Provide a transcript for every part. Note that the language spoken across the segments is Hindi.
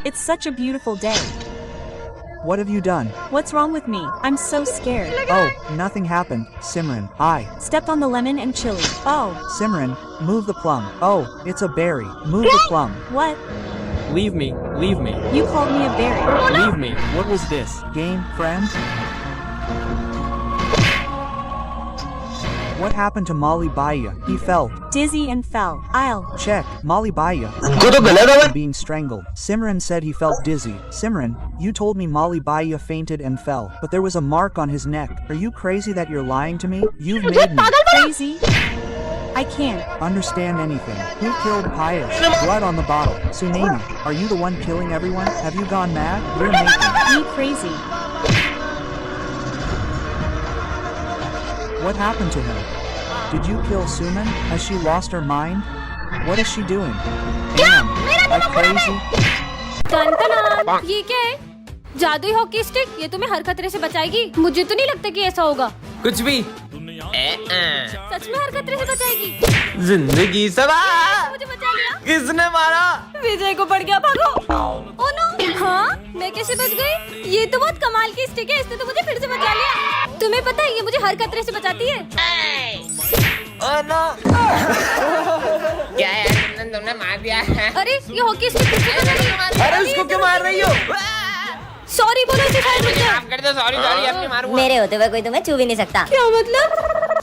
It's such a beautiful day. What have you done? What's wrong with me? I'm so scared. Oh, nothing happened. Simran, hi. Stepped on the lemon and chili. Oh, Simran, move the plum. Oh, it's a berry. Move the plum. what? Leave me, leave me, You called me a berry. leave me. What was this? Game, friend? What happened to Molly Baya? He felt. Dizzy and fell. I'll. Check. Molly Baya. Being strangled. Simran said he felt dizzy. Simran, you told me Molly Baya fainted and fell, but there was a mark on his neck. Are you crazy that you're lying to me? You've made me Crazy? I can't. understand anything. Who killed Pius? Blood on the bottle. Sunaina, are you the one killing everyone? Have you gone mad? You're making. Me crazy. What happened to him? Did you kill Suman? Has she lost her mind? What is she doing? Damn, like crazy? टन ये क्या है? जादुई हॉकी स्टिक, ये तुम्हें हर खतरे से बचाएगी। मुझे तो नहीं लगता कि ऐसा होगा। कुछ भी। सच में हर खतरे से बचाएगी। जिंदगी सवार। मुझे बचा लिया। किसने मारा? विजय को पड़ गया, भागो। ओह नो, हाँ, मैं कैसे बच गई? ये तो बहुत कमाल की स्टिक है, इसने तो मुझे फिर से बचा लिया। तुम्हें पता है ये मुझे हर खतरे से बचाती है। Oh no. क्या यार तुमने मार दिया है? अरे ये हॉकी स्टिक किसको बचा रही है? अरे उसको क्यों मार रही हो? सॉरी बोलो सिखाई मुझे। माफ कर दो, सॉरी सॉरी, अब नहीं मारूंगा। मेरे होते हुए कोई तुम्हें छू भी नहीं सकता। क्या मतलब?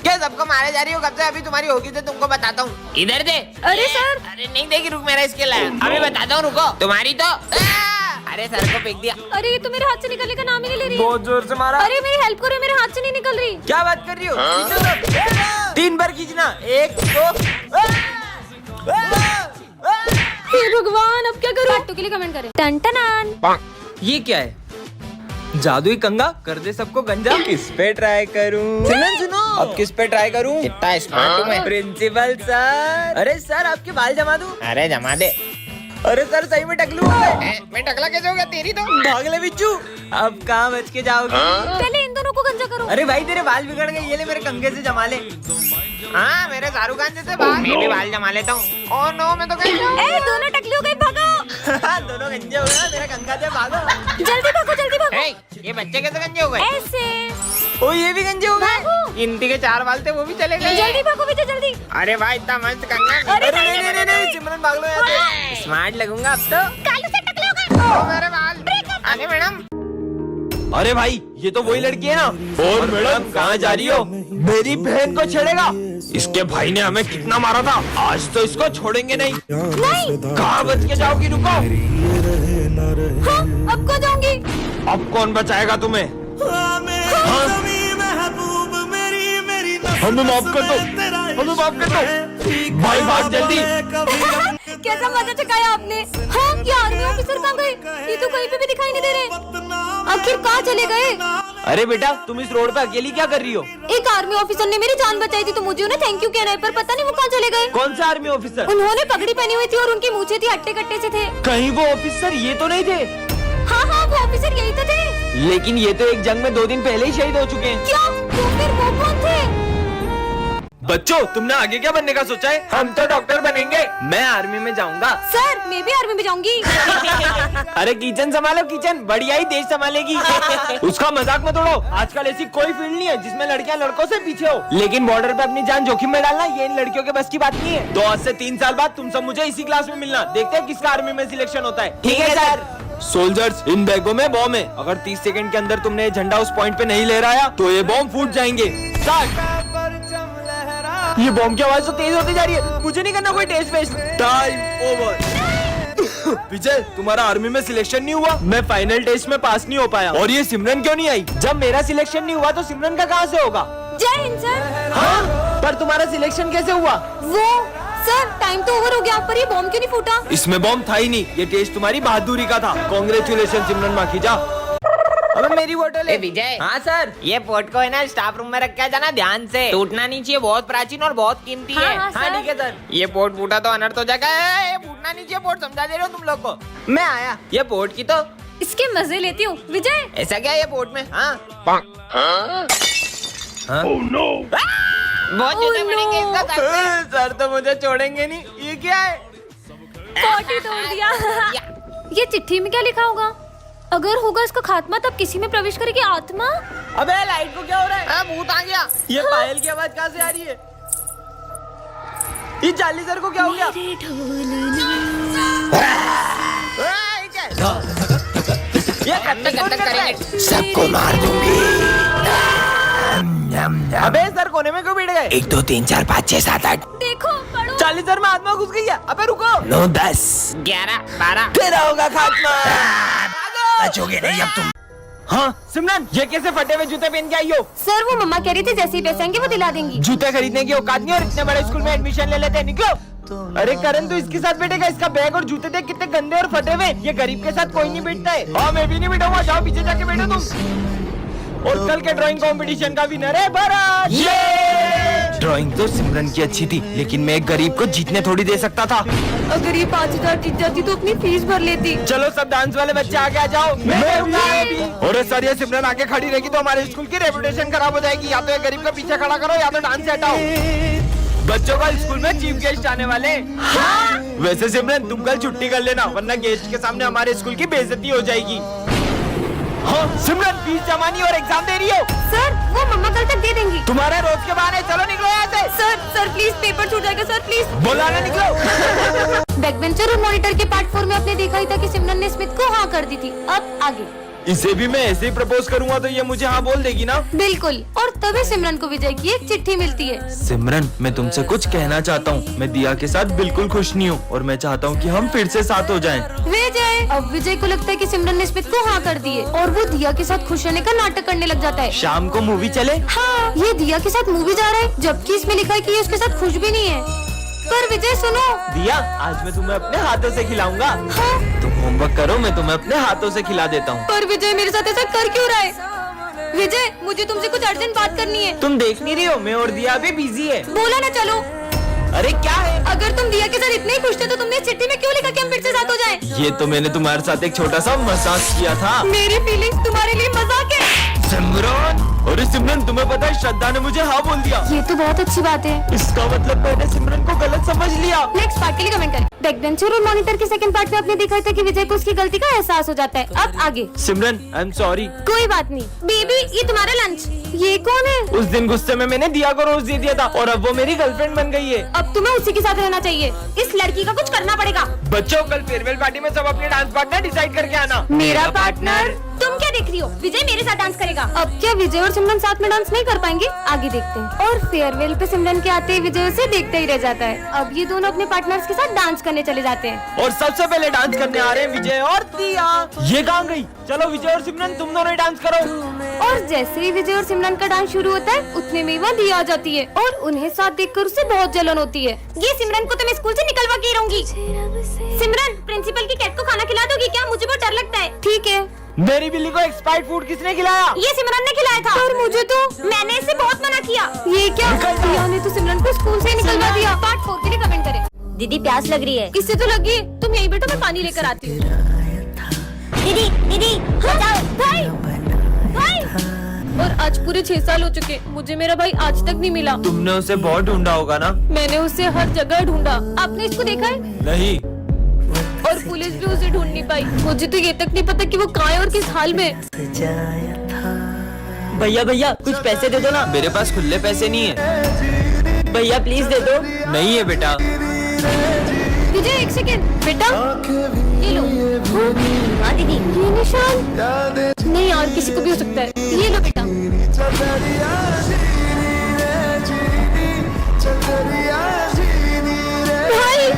क्या सबको मारे जा रही हो? कब से? अभी तुम्हारी होगी तो तुमको बताता हूँ। इधर दे। अरे सर। अरे नहीं देगी, रुक, मेरा स्किल है। अभी बताता हूँ, रुको। तुम्हारी तो अरे सर को फेंक दिया। अरे ये तो मेरे हाथ से निकलने का नाम ही नहीं ले रही। बहुत जोर से मारा। अरे मेरी हेल्प करो, मेरे हाथ से नहीं निकल रही। क्या बात कर रही हो? 3 बार खींचना। 1 2। हे भगवान, अब क्या करूं? पार्ट 2 के लिए कमेंट करें। टन टनान। ये क्या है? जादुई कंगा कर दे सबको गंजा। किस पे ट्राई करूं? सुनो अब किस पे ट्राई करूं? कितना स्मार्ट हूँ मैं। Principal sir. अरे सर आपके बाल जमा दूं? अरे जमा दे। अरे सर सही में टकलू हूं मैं। मैं टकला कैसे हो गया? तेरी तो भाग ले बिच्छू। अब कहाँ बच के जाओगे? पहले इन दोनों को गंजा करो। अरे भाई तेरे बाल बिगड़ गए, ये ले मेरे कंघे से जमा ले। हाँ, मेरे शाहरुख खान जैसे बाल। मैं भी बाल जमा लेता हूँ। ओह नो, मैं तो कहीं ए दोनों टकली हो गई, भागो। दोनों गंजे हो गए, मेरा कंघा से भागो। जल्दी भागो, जल्दी भागो। ये बच्चे कैसे गंजे हो गए? ऐसे। ओ ये भी गंजे हो गए। भागो। गिनती के 4 बाल थे, वो भी चले गए। जल्दी भागो विजय, जल्दी। अरे भाई इतना मस्त कंगा। अरे नहीं सिमरन भाग लो यहाँ से। स्मार्ट लगूंगा अब तो। कालू से टकले हो गए। मेरे बाल। अरे मैडम। अरे भाई ये तो वही लड़की है ना। और मैडम कहाँ जा रही हो? मेरी बहन को छेड़ेगा? इसके भाई ने हमें कितना मारा था, आज तो इसको छोड़ेंगे नहीं। नहीं। कहाँ बच के जाओगी? रुको। हाँ, अब कहाँ जाऊंगी? अब कौन बचाएगा तुम्हें? हमें माफ कर दो, हमें माफ कर दो। भाई भाग जल्दी। कैसा मजा चकाया आपने। हाँ, ये आर्मी ऑफिसर कहाँ गए? ये तो कहीं पे भी दिखाई नहीं दे रहे। आखिर कहाँ चले गए? अरे बेटा तुम इस रोड पे अकेली क्या कर रही हो? एक आर्मी ऑफिसर ने मेरी जान बचाई थी, तो मुझे उन्हें थैंक यू कहना है, पर पता नहीं वो कहाँ चले गए। कौन सा आर्मी ऑफिसर? उन्होंने पगड़ी पहनी हुई थी और उनकी मूछें थी हट्टे कट्टे से थे। कहीं वो ऑफिसर ये तो नहीं थे? हाँ हाँ, वो ऑफिसर यही तो थे। लेकिन ये तो एक जंग में 2 दिन पहले ही शहीद हो चुके हैं। क्या? तो फिर वो कौन थे? बच्चों तुमने आगे क्या बनने का सोचा है? हम तो डॉक्टर बनेंगे। मैं आर्मी में जाऊंगा। सर मैं भी आर्मी में जाऊंगी। अरे किचन संभालो, किचन बढ़िया ही देश संभालेगी। उसका मजाक मत उड़ाओ। आजकल ऐसी कोई फील्ड नहीं है जिसमें लड़कियां लड़कों से पीछे हो। लेकिन बॉर्डर पे अपनी जान जोखिम में डालना ये इन लड़कियों के बस की बात नहीं है। तो आज से 3 साल बाद तुम सब मुझे इसी क्लास में मिलना। देखते हैं किसका आर्मी में सिलेक्शन होता है। ठीक है सर। सोल्जर्स इन बैगों में बॉम्ब है। अगर 30 सेकंड के अंदर तुमने ये झंडा उस पॉइंट पे नहीं लहराया तो ये बॉम्ब फूट जाएंगे। ये बॉम्ब की आवाज तो तेज होती जा रही है। मुझे नहीं करना कोई टेस्ट वेस्ट। Time over. विजय तुम्हारा आर्मी में सिलेक्शन नहीं हुआ। मैं फाइनल टेस्ट में पास नहीं हो पाया। और ये सिमरन क्यों नहीं आई? जब मेरा सिलेक्शन नहीं हुआ तो सिमरन का कहाँ से होगा? जय हिंद सर। हाँ? पर तुम्हारा सिलेक्शन कैसे हुआ? वो सर टाइम तो ओवर हो गया, पर ये बॉम्ब क्यों नहीं फूटा? इसमें बॉम्ब था ही नहीं, ये टेस्ट तुम्हारी बहादुरी का था। कांग्रेचुलेशन सिमरन माखीजा। अब मेरी बोतल है। विजय। हाँ सर। ये पोर्ट को है ना स्टाफ रूम में रख के जाना, ध्यान से। टूटना नहीं चाहिए, बहुत प्राचीन और बहुत कीमती है। हाँ, हाँ ठीक है सर। ये पोर्ट फूटा तो अनर्थ हो जाएगा। ये फूटना नहीं चाहिए पोर्ट, समझा दे रहे हो तुम लोग को। मैं आया। ये पोर्ट की तो इसके मजे लेती हूँ। विजय ऐसा क्या है ये पोर्ट में? हाँ बहुत जूते पड़ेंगे इसका सर पे। सर तो मुझे छोड़ेंगे नहीं। ये क्या है? पोटी तोड़ दिया। ये चिट्ठी में क्या लिखा होगा? अगर होगा इसका खात्मा तब किसी में प्रवेश करेगी आत्मा। अबे लाइट को क्या हो रहा है? भूत आ गया। ये पायल की आवाज कहाँ से आ रही है? ये जाली सर को क्या हो गया? ये कत्तक कौन कर रहा है? सबको मार दूंगी। अबे सर कोने में क्यों बैठ गए? 1 2 3 4 5 6 7 8 देखो पढ़ो। चालीस सर में आत्मा घुस गई है। अबे रुको। 9 10 11 12 तेरा होगा खात्मा। बचोगे नहीं अब तुम। हाँ सिमरन, ये कैसे फटे हुए जूते पहन के आई हो? सर वो मम्मा कह रही थी जैसे ही पैसे आएंगे वो दिला देंगी। जूते खरीदने की औकात नहीं और इतने बड़े स्कूल में एडमिशन ले लेते हैं, निकलो। अरे करण तू इसके साथ बैठेगा? इसका बैग और जूते देख कितने गंदे और फटे हुए। ये गरीब के साथ कोई नहीं बैठता है। हाँ मैं भी नहीं बैठूंगा, जाओ पीछे जाके बैठो तुम। और कल के ड्राइंग कंपटीशन का विनर है भरत। ये ड्राइंग तो सिमरन की अच्छी थी, लेकिन मैं एक गरीब को जीतने थोड़ी दे सकता था। अगर ये 5000 जीत जाती तो अपनी फीस भर लेती। चलो सब डांस वाले बच्चे आगे आ जाओ। और सर ये सिमरन आगे खड़ी रहेगी तो हमारे स्कूल की रेपुटेशन खराब हो जाएगी। या तो ये गरीब का पीछे खड़ा करो या तो डांस से हटाओ। बच्चों का स्कूल में चीफ गेस्ट आने वाले। हाँ? वैसे सिमरन तुम कल छुट्टी कर लेना, वरना गेस्ट के सामने हमारे स्कूल की बेइज्जती हो जाएगी। हाँ सिमरन फीस जमा नहीं और एग्जाम दे रही हो? सर वो मम्मा कल तक दे देंगी। तुम्हारे रोज के बहाने, चलो निकलो यहाँ से। सर प्लीज पेपर छूट जाएगा सर प्लीज। बोला ना निकलो। बैकबेंचर और मॉनिटर के पार्ट 4 में आपने देखा ही था कि सिमरन ने स्मिथ को हाँ कर दी थी। अब आगे इसे भी मैं ऐसे ही प्रपोज करूंगा तो ये मुझे हाँ बोल देगी ना? बिल्कुल। और तभी सिमरन को विजय की एक चिट्ठी मिलती है। सिमरन मैं तुमसे कुछ कहना चाहता हूँ। मैं दिया के साथ बिल्कुल खुश नहीं हूँ और मैं चाहता हूँ कि हम फिर से साथ हो जाएं। विजय अब विजय को लगता है कि सिमरन ने स्मिथ को हाँ कर दी है और वो दिया के साथ खुश रहने का नाटक करने लग जाता है। शाम को मूवी चले? हाँ ये दिया के साथ मूवी जा रहा है, जबकि इसमें लिखा है कि ये उसके साथ खुश भी नहीं है। पर विजय सुनो। दिया आज मैं तुम्हें अपने हाथों से खिलाऊंगा। हाँ? तुम होमवर्क करो, मैं तुम्हें अपने हाथों से खिला देता हूँ। पर विजय मेरे साथ ऐसा कर क्यों रहा है? विजय मुझे तुमसे कुछ अर्जेंट बात करनी है। तुम देख नहीं रही हो मैं और दिया भी बिजी है। बोला ना चलो। अरे क्या है? अगर तुम दिया के साथ इतने ही खुश थे तो तुमने इस चिट्ठी में क्यों लिखा कि हम फिर से साथ हो जाएं? ये तो मैंने तुम्हारे साथ एक छोटा सा मजाक किया था। मेरी फीलिंग्स तुम्हारे लिए मजाक है। सिमरन, अरे सिमरन तुम्हें पता है श्रद्धा ने मुझे हाँ बोल दिया। ये तो बहुत अच्छी बात है। इसका मतलब मैंने सिमरन को गलत समझ लिया। नेक्स्ट पार्ट के लिए कमेंट करें। बैकबेंचर और मॉनिटर के सेकंड पार्ट में आपने देखा था कि विजय को उसकी गलती का एहसास हो जाता है। अब आगे सिमरन आई एम सॉरी। कोई बात नहीं। बेबी ये तुम्हारा लंच। ये कौन है? उस दिन गुस्से में मैंने दिया को रोज दे दिया था और अब वो मेरी गर्लफ्रेंड बन गई है। अब तुम्हें उसी के साथ रहना चाहिए। इस लड़की का कुछ करना पड़ेगा। बच्चों कल फेयरवेल पार्टी में सब अपने डांस पार्टनर डिसाइड करके आना। मेरा पार्टनर? तुम क्या देख रही हो? विजय मेरे साथ डांस करेगा। अब क्या विजय और सिमरन साथ में डांस नहीं कर पाएंगे? आगे देखते हैं। और फेयरवेल पे सिमरन के आते ही विजय उसे देखते ही रह जाता है। अब ये दोनों अपने पार्टनर्स के साथ डांस करने चले जाते हैं। और सबसे पहले डांस करने आ रहे हैं विजय और दिया। ये कहाँ गई? चलो विजय और सिमरन तुम दोनों ही डांस करो। और जैसे ही विजय और सिमरन का डांस शुरू होता है उतने में वहाँ दिया आ जाती है और उन्हें साथ देखकर उसे बहुत जलन होती है। ये सिमरन को तो मैं स्कूल से निकलवा के ही रहूंगी। सिमरन प्रिंसिपल की कैट को खाना खिला दोगी क्या? मुझे बहुत डर लगता है। ठीक है। मेरी बिल्ली को एक्सपायर्ड फूड किसने खिलाया? ये सिमरन ने खिलाया था। और मुझे तो मैंने इसे बहुत मना किया। ये क्या? दिया ने तो सिमरन को स्कूल से निकलवा दिया। पार्ट 4 के लिए कमेंट करें। दीदी प्यास लग रही है। इससे तो लगी। तुम यहीं बैठो मैं पानी लेकर आती हूँ। दीदी दीदी हाँ, भाई भाई। और आज पूरे 6 साल हो चुके, मुझे मेरा भाई आज तक नहीं मिला। तुमने उसे बहुत ढूंढा होगा ना? मैंने उसे हर जगह ढूंढा। आपने इसको देखा है? नहीं। और पुलिस भी उसे ढूंढ नहीं पाई। मुझे तो ये तक नहीं पता कि वो कहाँ है और किस हाल में। भैया भैया कुछ पैसे दे दो ना। मेरे पास खुले पैसे नहीं है। भैया प्लीज दे दो। नहीं है बेटा। विजय एक सेकेंड बेटा, ये लो। हाँ दीदी। ये निशान नहीं यार, किसी को भी हो सकता है। ये लो बेटा। भाई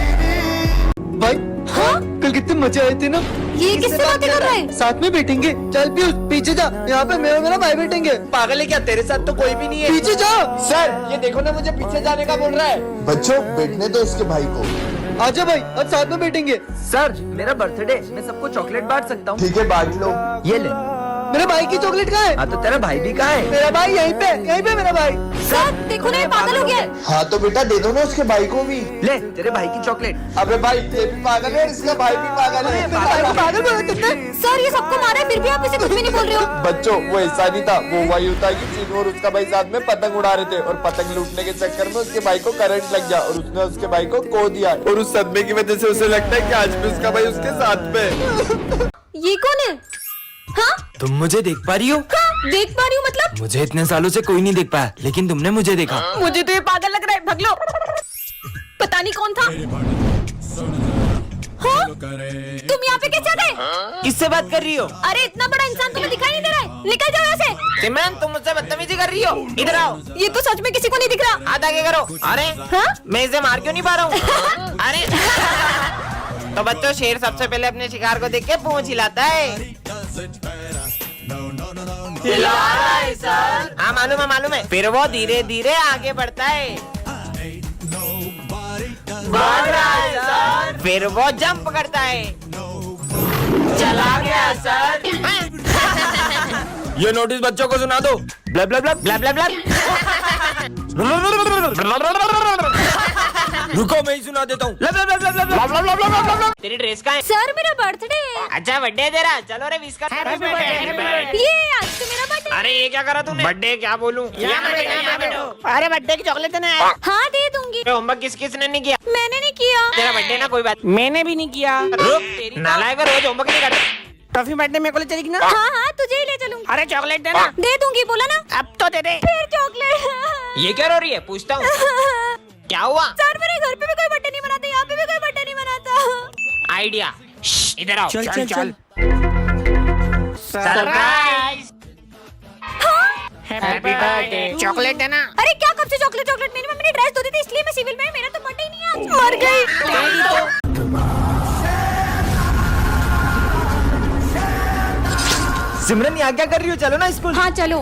भाई हाँ? कल कितने मजे आए थे ना। ये किससे बातें कर रहा है? साथ में बैठेंगे। चल पीयूष पीछे जा, यहाँ पे मेरा भाई बैठेंगे। पागल है क्या? तेरे साथ तो कोई भी नहीं है। पीछे जा। सर ये देखो ना, मुझे पीछे जाने का बोल रहा है। बच्चों बैठने दो इसके भाई को। आजा भाई अब साथ में बैठेंगे। सर मेरा बर्थडे, मैं सबको चॉकलेट बांट सकता हूँ। ठीक है बांट लो। ये ले। मेरे भाई की चॉकलेट कहाँ है? हाँ तो तेरा भाई भी कहाँ है? मेरा भाई यहीं पे मेरा भाई। सर देखो ना, ये पागल हो गया है। हाँ तो बेटा दे दो ना उसके भाई को भी। ले तेरे भाई की चॉकलेट। अबे भाई ये भी पागल है, इसका भाई भी पागल है। मेरे भाई को पागल बोला तुमने? सर ये सबको मारा है, फिर भी आप इसे कुछ भी नहीं बोल रहे हो। बच्चों वो ऐसा नहीं था, वो वही होता कि चीनू और उसका भाई साथ में पतंग उड़ा रहे थे और पतंग लूटने के चक्कर में उसके भाई को करंट लग गया और उसने उसके भाई को खो दिया और उस सदमे की वजह से उसे लगता है कि आज भी उसका भाई उसके साथ में। ये कौन है? हाँ तुम मुझे देख पा रही हो? हाँ देख पा रही हूँ मतलब। मुझे इतने सालों से कोई नहीं देख पाया, लेकिन तुमने मुझे देखा। मुझे तो ये पागल लग रहा है, भाग लो। पता नहीं कौन था। हाँ? तुम यहाँ पे कैसे आ गए? किससे बात कर रही हो? अरे इतना बड़ा इंसान तुम्हें दिखाई नहीं दे रहा है, निकल जाओ यहाँ से। सिमरन तुम मुझसे बदतमीजी कर रही हो, इधर आओ। ये तो सच में किसी को नहीं दिख रहा। हाथ आगे करो। अरे हाँ? मैं इसे मार क्यों नहीं पा रहा हूँ? अरे तो बच्चों, शेर सबसे पहले अपने शिकार को देख के पूंछ हिलाता है। हाँ मालूम है। फिर वो धीरे धीरे आगे बढ़ता है। फिर वो जंप करता है। चला गया सर। ये नोटिस बच्चों को सुना दो। Bulb bulb bulb bulb bulb रुको मैं ही सुना देता हूँ। तेरी ड्रेस का है? सर मेरा बर्थडे है। अच्छा बर्थडे है तेरा, चलो रे विश कर। ये आज तो मेरा बर्थडे। अरे ये क्या करा तूने? बर्थडे क्या बोलूं? अरे बर्थडे की चॉकलेट देना है। हाँ दे दूंगी। होमवर्क किसने नहीं किया? मैंने नहीं किया। तेरा बर्थडे ना, कोई बात। मैंने भी नहीं किया। नालायक रोज होमवर्क नहीं करता। टॉफी बर्थडे मेरे को ले चलेगी ना? हाँ हाँ तुझे ही ले चलूंगी। अरे चॉकलेट देना। दे दूंगी, बोला ना। अब तो दे दे। फिर चॉकलेट। ये क्या रो रही है? पूछता हूँ क्या हुआ? सर मेरे घर पे भी कोई बर्थडे नहीं मनाता, यहाँ पे भी कोई बर्थडे नहीं मनाता। आइडिया, इधर आओ। चल। सरप्राइज। Happy birthday. चॉकलेट देना। अरे क्या कब से चॉकलेट? मेरी मम्मी ने ड्रेस धो दी थी इसलिए मैं सिविल में, मेरा तो बर्थडे ही नहीं आज। मर गई। सिमरन यहाँ क्या कर रही हो? चलो ना स्कूल। हाँ चलो।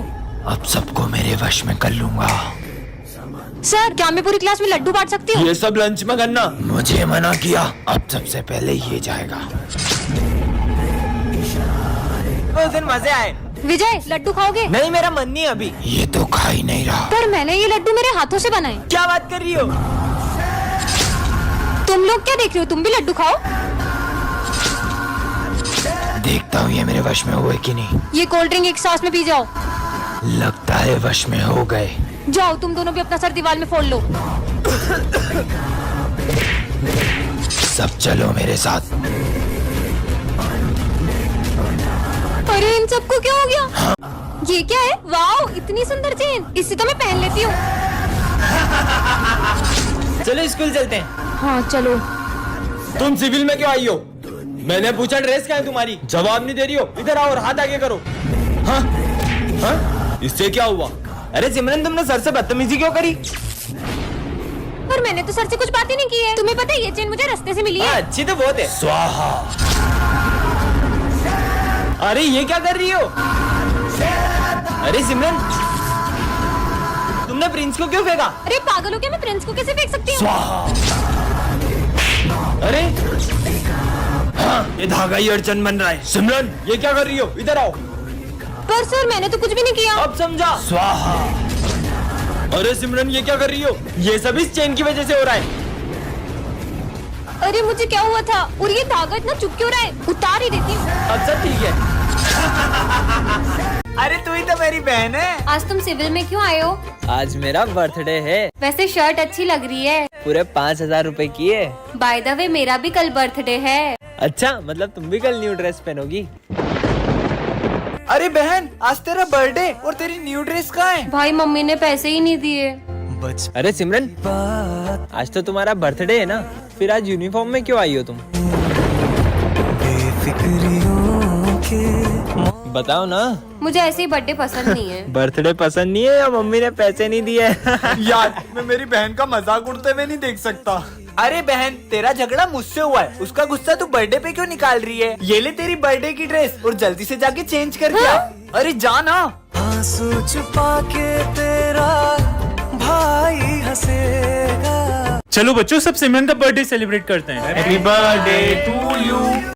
अब सबको मेरे वश में कर लूंगा। सर क्या मैं पूरी क्लास में लड्डू बांट सकती हूँ? ये सब लंच में करना। मुझे मना किया, अब सबसे पहले ये जाएगा। उस दिन मजे आए। विजय लड्डू खाओगे? नहीं मेरा मन नहीं अभी। ये तो खा ही नहीं रहा। पर मैंने ये लड्डू मेरे हाथों से बनाए। क्या बात कर रही हो? तुम लोग क्या देख रहे हो? तुम भी लड्डू खाओ। देखता हूँ ये मेरे वश में हुए कि नहीं। ये कोल्ड ड्रिंक एक सांस में पी जाओ। लगता है वश में हो गए। जाओ तुम दोनों भी अपना सर दीवार में फोड़ लो। सब चलो मेरे साथ। अरे इन सबको क्या हो गया? ये क्या है? वाओ इतनी सुंदर चेन, इसे तो मैं पहन लेती हूँ। चलो स्कूल चलते हैं। हाँ चलो। तुम सिविल में क्यों आई हो? मैंने पूछा ड्रेस क्या है तुम्हारी, जवाब नहीं दे रही हो। इधर आओ और हाथ आगे करो। हाँ? हाँ? इससे क्या हुआ? अरे सिमरन तुमने सर से बदतमीजी क्यों करी? पर मैंने तो सर से कुछ बात ही नहीं की है। तुम्हें पता है ये चेन मुझे रास्ते से मिली है। अच्छी तो बहुत है। स्वाहा। अरे ये क्या कर रही हो? अरे सिमरन तुमने प्रिंस को क्यों फेंका? अरे पागल हो क्या? मैं प्रिंस को कैसे फेंक सकती हूँ? स्वाहा। अरे हाँ, ये धागा ही अड़चन बन रहा है। सिमरन ये क्या कर रही हो? इधर आओ। पर सर मैंने तो कुछ भी नहीं किया। अब समझा। स्वाहा। अरे सिमरन ये क्या कर रही हो? ये सब इस चेन की वजह से हो रहा है। अरे मुझे क्या हुआ था? और ये धागा इतना चुप क्यों रहा है? उतार ही देती हूँ। अब सब ठीक है। अरे तू ही तो मेरी बहन है। आज तुम सिविल में क्यों आए हो? आज मेरा बर्थडे है। वैसे शर्ट अच्छी लग रही है। पूरे 5,000 रुपए की है। बाय द वे मेरा भी कल बर्थडे है। अच्छा मतलब तुम भी कल न्यू ड्रेस पहनोगी? अरे बहन आज तेरा बर्थडे और तेरी न्यू ड्रेस कहाँ है? भाई मम्मी ने पैसे ही नहीं दिए। अरे सिमरन आज तो तुम्हारा बर्थडे है ना, फिर आज यूनिफॉर्म में क्यों आई हो तुम? बताओ ना। मुझे ऐसे ही बर्थडे पसंद नहीं है। बर्थडे पसंद नहीं है या मम्मी ने पैसे नहीं दिए? यार मैं मेरी बहन का मजाक उड़ते हुए नहीं देख सकता। अरे बहन तेरा झगड़ा मुझसे हुआ है, उसका गुस्सा तू बर्थडे पे क्यों निकाल रही है? ये ले तेरी बर्थडे की ड्रेस और जल्दी से जाके चेंज कर दिया। अरे जा ना। आंसू छुपा के तेरा भाई हंसेगा। चलो बच्चों सब सिमरन का बर्थडे सेलिब्रेट करते हैं। Happy birthday to you.